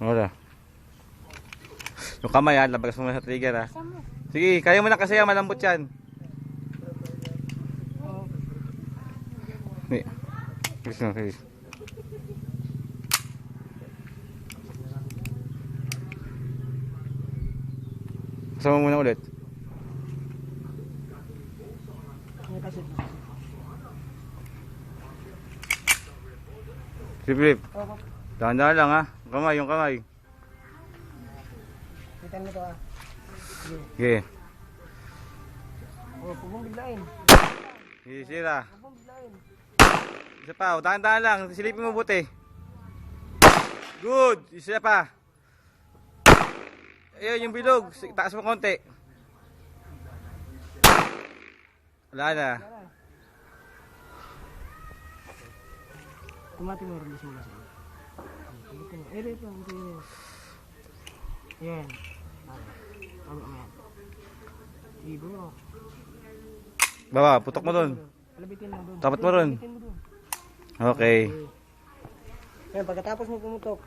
Wala. Yung kamay ha, labagas mo na sa trigger ha. Sama. Sige, kaya mo na kasi yan, malambot yan. Hindi. Sige, sige. Kasama mo muna ulit. Flip. Dahan-dahan lang ha. Kamay, yung kamay. Kita mo to ah. Sige. Oh, huwag mong biglain. Sige, sira. Huwag mong biglain. Isa pa, dahan-dahan lang. Silipin mo buti. Good. Isa pa. Ayun, yung bilog. Taas mo konti. Wala na. Tumati mo rin mo nasa. Ito. Yan. Ayan. Ibo. Baba, putok mo dun. Palabitin mo dun. Tapat mo ron. Palabitin mo dun. Okay. Yan, pagkatapos mo pumutok,